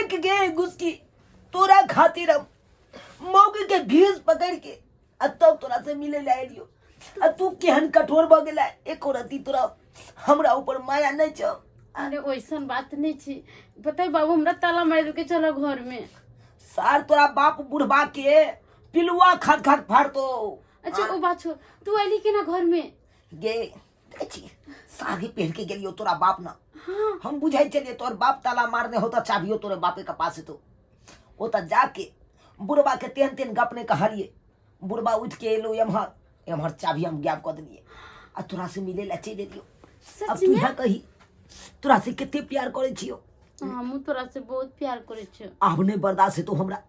देख गे गुस्की तोरा खातिर मौके के घीस पकड़ के तब तोरा से मिले ला एलियो तू केहन कठोर भ गेला एको रती तोरा हमरा ऊपर माया नहीं छ। अरे वैसन बात नहीं छी पता है बाबू हमरा ताला मार के चलो घर में। सार तोरा बाप बुढ़वा के पिलुआ खाट खाट फाड़ तो। अच्छा वो बात छोड़ तू आली के ना घर में गे देखी साड़ी पहन के गेलियो तोरा बाप ना। हाँ। हम बुझाई चलिए तोर बाप ताला मारने होता चाबियो तोरे बापे के पास तो ओता जाके बुढ़वा के तेन तेन गपने कहलिए बुढ़वा उठ के एलो एमहर एमहर चाबी हम गायब कर दिए आ तोरा से मिले ला चले दियो। अब तू यहाँ कही तोरा से कितने प्यार करे छियो। हम तोरा से बहुत प्यार करे छियो। अब नहीं बर्दाश्त है तो हमरा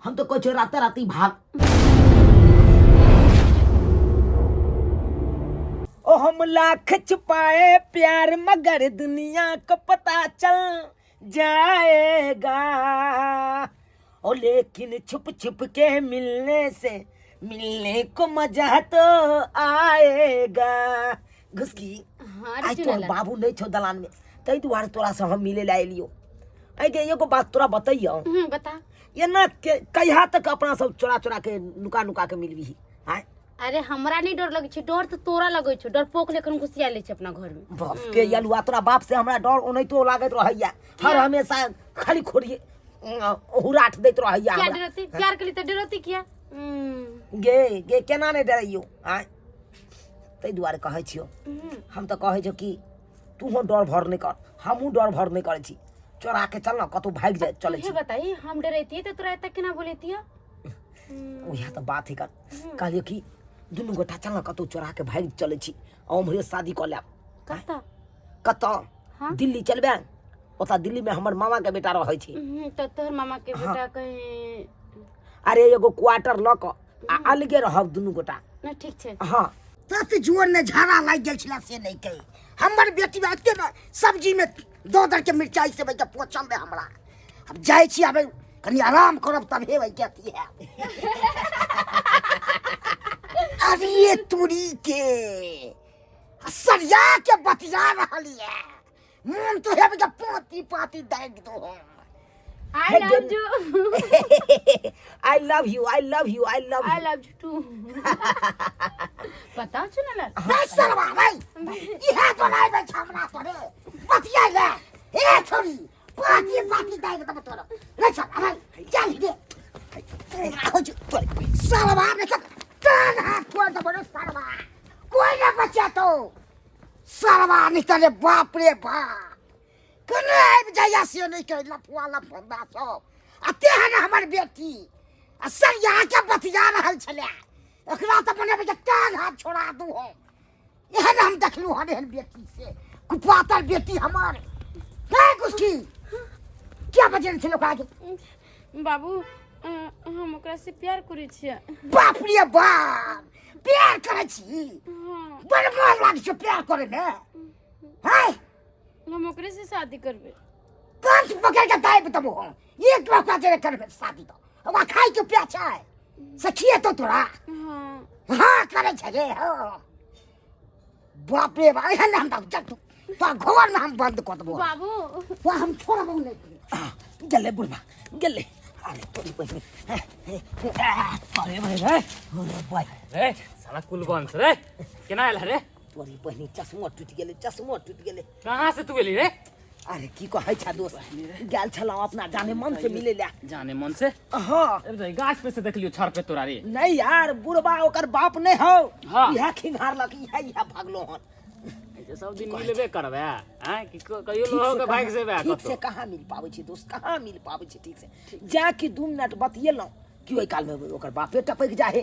हम तो कह रात राती भाग। ओ हम लाख छुपाए प्यार मगर दुनिया को पता चल जाएगा ओ लेकिन छुप छुप के मिलने से मिलने को मजा तो आएगा। घुसकी आज तो बाबू नहीं छो दलान में तई दुआरे तोरा से हम मिले ला एलियो। आई गे एगो बात तोरा बताइयो। बता ये ना कहिया तक अपना सब चोरा चोरा के नुका नुका के मिलबी है। अरे हमरा नहीं डर लगे छे डर तो तोरा लगे छे डर पोक लेकर घुसिया ले छे अपना घर में। बाप के यलुआ तोरा बाप से हमरा डर ओनै तो लागत रहैया हर हमेशा खाली खोरिए हुराट दैत रहैया। क्या डरती प्यार के लिए तो डरती क्या। गे गे केना नहीं डरैयो आय तै दुआरे कहै छियो हम तो कहै छौ कि तू हो डर भर नहीं कर हमहू डर भर नहीं करै छी चोरा के चल ना कतौ भाग जाए चले छी। बताई हम डरैती तो तोरा तक केना बोलैती ओया तो बात ही कर कहलियो कि दुनू गोटा चल ना कतौ चोरा के भाग चले छी हमरे शादी क लेब। कत्ता कत्ता दिल्ली चलबे ओता दिल्ली में हमर मामा के बेटा रहै छी तो तोहर मामा के बेटा कहीं। अरे एगो क्वार्टर ल क अलगे रहब दुनू गोटा ना ठीक छे। हां तत जोर ने झाड़ा लाग गेल छला से नहीं कही हमर बेटी बात के ना सब्जी में दो दर के मिर्चाई से भाई पोचम में हमरा अब जाय छी अब कनी आराम करब तब हे भाई कहती है। अरे ये तुरी के सरिया के बतिया रहली है मन तो है के पोती पाती दाग दो। I love you. I love you. I love you. I love you. I love you too. बताओ चुनला। नहीं सरवा नहीं। ये तो नहीं बे छमना तोरे। बतिया ले। ए छोरी। पाती पाती दाई के तब तोरो। ले चल नहीं। चल दे। खोज तोरे। सरवा ने चल। कान हाथ छोड़ दे बड़े सरवा। कोई ना बचा तो। सरवा निकले बाप रे बाप। कने जया से नहीं कह लफुआ लफंदा सो अते है ना हमर बेटी असर यहाँ के बतिया रहल छले एकरा त बने बे कान हाथ छोड़ा दू हो एहन हम देखलू हन बेटी से कुपातर बेटी हमर है कुछ क्या बजन छलो काज बाबू हम ओकरा से प्यार करै छियै। बाप रे बाप प्यार करै छी बड़ मन लाग छै प्यार करे में है हम ओकरे से शादी करबे। कांच पकड़ के दाई बताबो एक मौका दे करबे शादी तो अब खाई के प्यार छै सखिए तो तोरा। हां करे छे हो बाप रे भाई है हम तक जट तो घर में हम बंद कर देबो बाबू वो हम छोड़बो नहीं गले बुढ़वा गले अरे तोरी पैसे अरे भाई रे भाई रे साला कुलगन रे केना आइला रे तोरी बहनी चश्मा टूट गेले कहां से तू गेली रे। अरे की कहै छा दोस्त गेल छला अपना जाने मन से मिले ला जाने मन से। हां अरे गाछ पे से देखलियो छड़ पे तोरा रे। नहीं यार बुढ़वा ओकर बाप नहीं हो हाँ। यह खिंगार लक यह भागलो हन ऐसे सब दिन मिलबे करबे हैं कि कहियो लोग के भाग से बे ठीक से कहां मिल पावे छी दोस्त कहां मिल पावे छी ठीक से जा कि 2 मिनट बतियेलौ कि ओइ काल में ओकर बापे टपक जाहे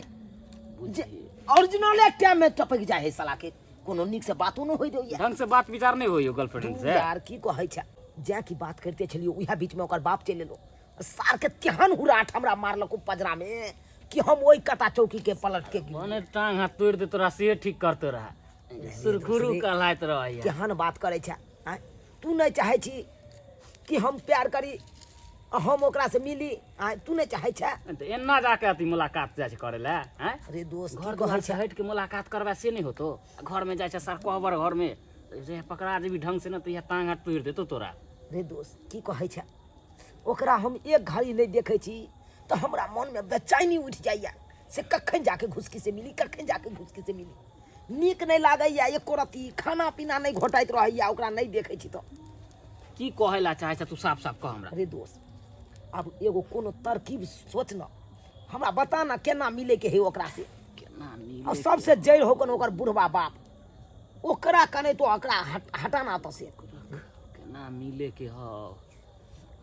ओरिजिनल एक टाइम में टपक जाहे साला के कोनो निक से बातो न होई देइया ढंग से बात विचार नहीं होइयो गर्लफ्रेंड से यार की कहै छ जा की बात करते छलियो उहा बीच में ओकर बाप चले लो सार के केहन हुराट हमरा मारलको पजरा में कि हम ओइ कता चौकी के पलट के ओने टांग हाथ तोड़ दे तोरा से ठीक करते रहा सुरखुरु कहलाइत रहैया केहन बात करे छ तू नहीं चाहे छी कि हम प्यार करी हम ओकरा से मिली तू नहीं चाहे छ तो एना जाके अति मुलाकात जाय करे ला हैं। अरे दोस्त घर से हट के मुलाकात करबा से नहीं होतो घर में जाय छ सर कोहबर घर में रे पकड़ा जेबी ढंग से न तो यह टांग हाथ तोड़ देतो तोरा। रे दोस्त की कहै छ ओकरा हम एक घड़ी नहीं देखे छी तो हमरा मन में बेचैनी उठ जाइए से कखन जाके घुसकी से मिली, कखन जाके घुसकी से मिली। नीक नहीं लागैया, एको रत्ती खाना पीना नहीं घोटाइत रहैया ओकरा नहीं देखे छी तो। की कहे ला चाहे तू साफ साफ कह हमरा। अरे दोस्त अब एगो कोनो तरकीब सोच न, हमरा बता ना केना मिले के है ओकरा से। केना मिले और सबसे जड़ होकन ओकर बुढ़वा बाप, ओकरा कने तो ओकरा हटाना तो से केना मिले के हो।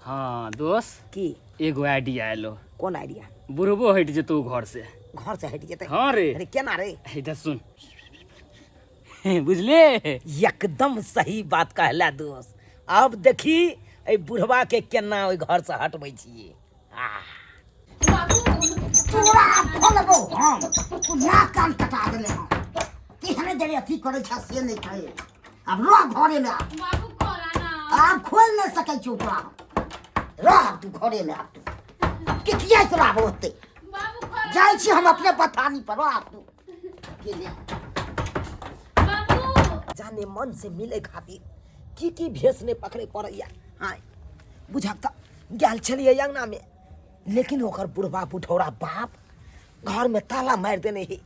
हाँ दोस्त की एगो आइडिया आयलो। कौन आइडिया? बुढ़बो हट जेतौ घर से। घर से हट जेते? हाँ रे। अरे केना रे? इधर सुन बुझले एकदम सही बात कहला दोस्त। अब देखी ए बुढ़वा के केना ओइ घर से हटबै छिए। तोरा फलबो हम तू ना कान कटा देले हम तिहने देरे अथी करे छ से नहीं कहे। अब रो घरे में बाबू खोला ना। आप खोल नहीं सकै छी तोरा। रह तू घरे में आप तू के किया तोरा होते। बाबू खोला। जाई छी हम अपने बथानी पर आप तू के ले। बाबू जाने मन से मिले खातिर की भेष ने पकड़े पड़ैया। हाँ बुझक त गेल छलिए अंगना में, लेकिन ओकर बुढ़वा बुढ़ौरा बाप घर में ताला मार देने ही।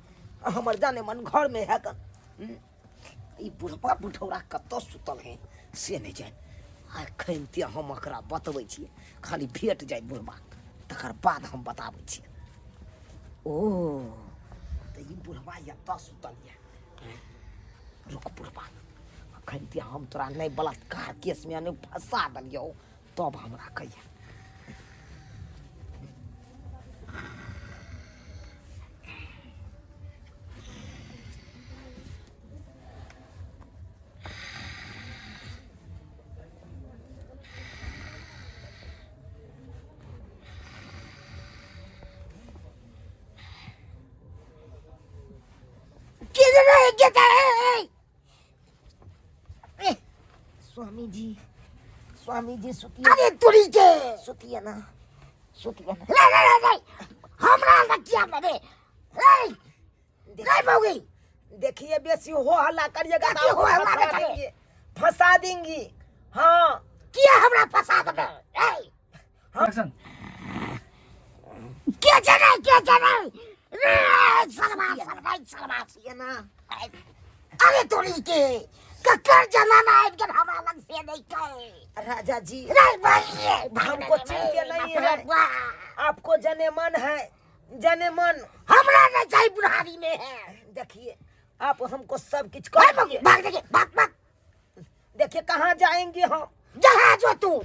हमर जाने मन घर में है कन ई बुढ़वा बुढ़ौरा कत सुतल है से नहीं जाए। अखन ते हम एकरा बतबै छियै, खाली भेट जाए बुढ़वा तकर बाद हम बताबै छियै। ओ त ई बुढ़वा एत सुतल है। रुक बुढ़वा अखन ते हम तोरा नहीं बलात्कार केस में नहीं फंसा दिलियौ तब हमरा कहिया। स्वामी जी सुतिए। अरे तुरी के सुतिए ना, सुतिए ना। नहीं हमरा ना किया करे। नहीं मौगी देखिए बेसी हो हल्ला करिएगा तो हो हल्ला करेंगे, फंसा देंगी। हाँ किया हमरा फंसा देबे। एक्शन क्या जाने रे सलमा ना। अरे तुरी के ककर जनाना है कि हमरा लग से नहीं कहे। राजा जी नहीं भाई हमको चिंता नहीं है, आपको जने मन है, जने मन हमरा नहीं चाहिए बुढ़ारी में है। देखिए आप हमको सब कुछ कर दीजिए। भाग देखिए भाग देखिए कहाँ जाएंगे हम, जहाँ जो तू।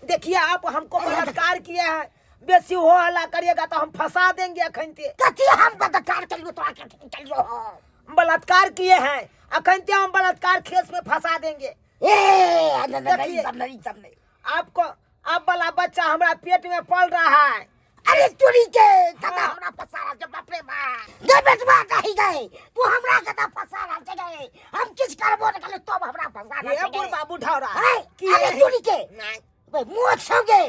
देखिए आप हमको बलात्कार किया है, बेसी हो हल्ला करिएगा तो हम फंसा देंगे। अखन ते कथी हम बलात्कार करियो तो आके चलियो हम बलात्कार किए हैं, अखन ते हम बलात्कार केस में फंसा देंगे। ए नहीं सब नहीं आपको अब वाला बच्चा हमारा पेट में पल रहा है। अरे तुरी के कदा हमरा फंसा जब बाप रे बाप जे बेटवा कही गए तू हमरा कदा फंसा रहा जगह हम किस करबो न कले तब हमरा फंसा रहा। ये बुढ़वा बुढ़ावरा की अरे तुरी के नहीं भाई मोछ होगे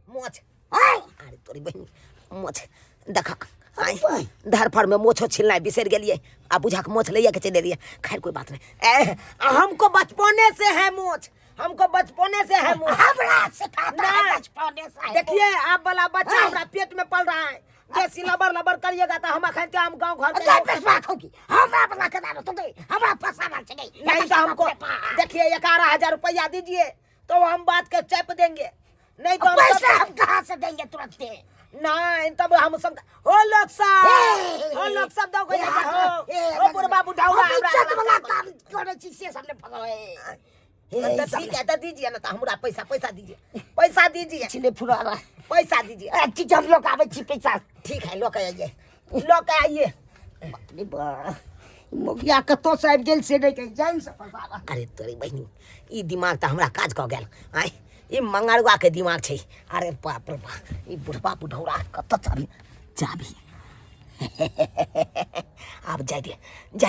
मोछ। अरे तोरी बहन मोछ देखा आई धर फर में मोछो छिलना बिसर गेलिए। आ बुझा के मोछ लैया के चले लिए। खैर कोई बात नहीं, हमको बचपने से है मोछ, हमको बचपने से है मोछ। हमरा सिखाता है बचपने से। देखिए आप वाला बच्चा हमरा पेट में पल रहा है, जैसी लबर करिएगा तो हम अखन हम गांव घर के बात होगी। हमरा बना के दानो तो हमरा फंसाना चाहिए। नहीं तो हमको देखिए 11,000 रुपया दीजिए तो हम बात के चैप देंगे, नहीं तो पैसा हम कहां से देंगे तुरंत। नहीं तब हम सब हो लोग सब दो को हो बुढ़वा बुढ़ावा इज्जत वाला काम करे छी से सबने फगवे। तो ठीक है तो दीजिए ना, तो हमरा पैसा दीजिए छिले फुरावा पैसा दीजिए। ठीक हम लोग आवे छी पैसा। ठीक है लोग आइए बाप रे बा मोगिया कतो से आबि गेल से नहीं कह जान से फसावा। अरे तोरी बहिनी ई दिमाग त हमरा काज क गेल। आई ई मंगरुआ के दिमाग छै। अरे बाप रे बाप ई बुढ़वा बुढ़ौरा कत चाबी अब जाय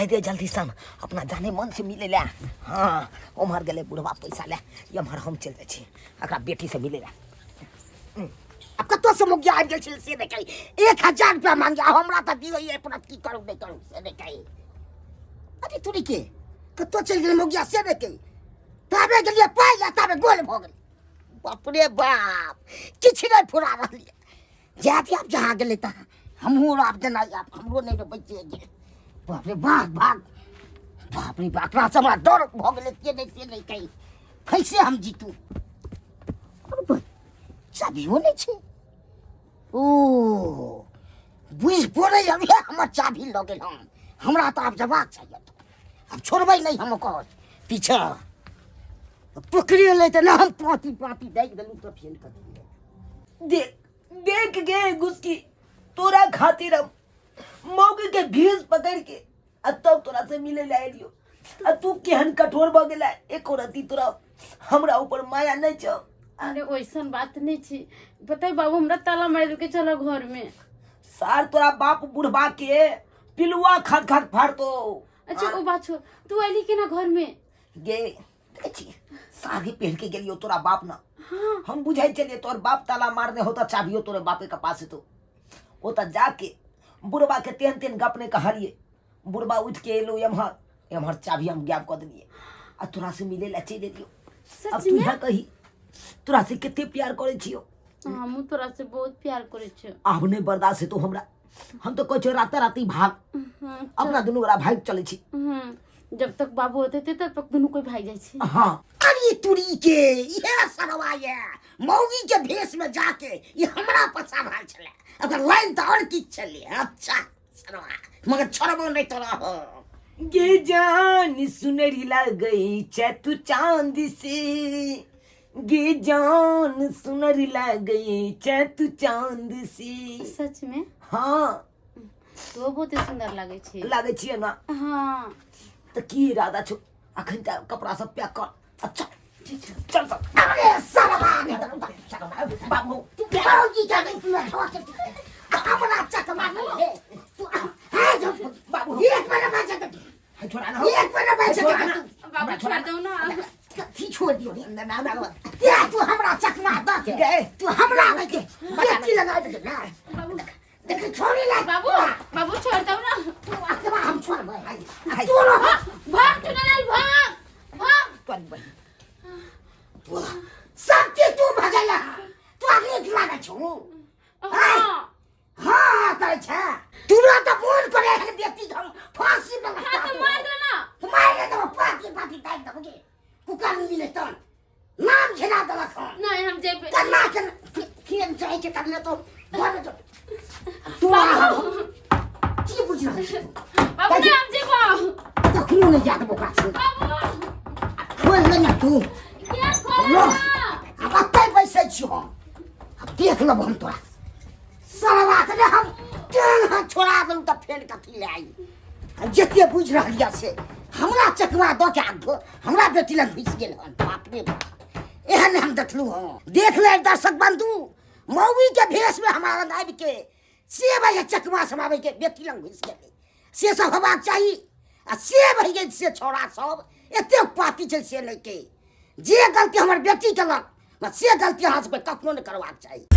दे जल्दी सन अपना जाने मन से मिले ला। हाँ उमर गेले बुढ़वा पैसा ले एमहर हम चल जाय छी एकरा बेटी से मिले ला। अब कतो से मुगिया आबि गेल छै से नहीं कही 1,000 रुपया मांगिया हमरा त दियो ये पूरा की करू नहीं करू से नहीं कही। अरे तोरी के कतो चल गेल मुगिया से नहीं कही ताबे गेलिए पाइ ला ताबे गोल भ गेल बाप रे बाप किछ नहीं फुरा रही जाती आप जहाँ गेले ता हमहू आप जना आप हमरो नहीं रे बचे गे बाप रे बाप रे बाप से हमरा डर भ गेले ते नहीं कहीं कैसे हम जीतू चाबियो नहीं छे ओ बुझ पड़े अभी हमर चाबी ल गेल हमरा तो आप जवाब चाहिए अब छोड़बै नहीं हम कह पीछे पकड़ी ले तो ना हम पाती देख देलू तो फेल कर दिए देख गे गुस्की तोरा खातिर मौके के भीस पकड़ के तब तोरा से मिले ला लियो तू केहन कठोर भ गेला एको रती तोरा हमरा ऊपर माया नहीं छ अरे वैसन बात नहीं छी पता है बाबू हमरा ताला मार के चलो घर में सार तोरा बाप बुढ़बा के पिलुआ खाद फाड़ तो अच्छा वो बात छोड़ तू आली के ना घर में गे देखी साड़ी पहन के गेलियो तोरा बाप ना हाँ हम बुझाई चलिए तोर बाप ताला मारने होता चाबियो तोरे बापे के पास तो ओता जाके बुढ़बा के तेन गपने कहलिए बुढ़बा उठ के एलो एमहर चाबी हम गायब कर दिए आ तोरा से मिले ला चले दियो अब सच तू में यहाँ कही तोरा से कितने प्यार करे छियो हम तोरा से बहुत प्यार करे छ अब नहीं बर्दाश्त है तो हमरा हम तो कह राती भाग अपना दुनू बड़ा भाग चले छी जब तक बाबू होते थे तब तक दोनों कोई भाग जाए छे हाँ अरे तुरी के ये सरवा ये मौगी के भेष में जाके ये हमरा पछा भाल छले अगर लाइन तो और की चले अच्छा सरवा मगर छोड़बो नहीं तो रहो ये जान सुनरी लग गई चैतु चांद से ये जान सुनरी लग गई चैतु चांद से सच में हाँ तो बहुत ही सुंदर लागे छे लागे छिए ना हाँ तो की इरादा छो अखन त कपड़ा सब पैक कर अच्छा चल चल अरे सरवा बाबू तू मौगी का नहीं तू हमरा चकमा नहीं तू हां जब बाबू एक बार बचा के छोड़ा ना एक बार बचा के बाबू छोड़ दो ना कथी छोड़ दियो ना तू हमरा चकमा द के तू हमरा नहीं के बेटी लगा दे ना बाबू देख छोड़ी ला बाबू बाबू छोड़ दो ना तू अकेला हम छोड़ भाई हाय तू रो भाग चुनलाल भाग तोरी बहन सब चीज तू भगला तू आगे लागा छु हाँ हां करे छ तू रो तो मोन करे है बेटी हम फांसी में हाँ तो मार दो ना तू मार दे तो पाती टाइट दबगे कुकर मिले तो नाम खिला दला खा नहीं हम जेब करना कर फिर जाए के करने तो घर तो तू की बुझ रहा है बाबू ना हम जेब तो क्यों नहीं जाता बोका से बाबू खोल ले ना तू क्या खोल लो ना अब अत्ते पैसे छियो अब देख लब हम तोरा साला के हम तेल हाथ छोड़ा दलू त फेल कथी ले आई जते बुझ रहलिया से हमरा चकवा द के आगो हमरा बेटी लग घुस गेल हन बाप रे बाप एहन हम देखलू हां देख ले दर्शक बंधु मौगी के भेष में हमारा नाइब के से भाई चकवा समावे के बेटी लग घुस गेल से सब होबाक चाहिए आ से भई से छोड़ा सब एते पाती छै से लेके जे गलती हमर बेटी केलक से गलती हाथ पे कखनो नहीं करबाक चाहिए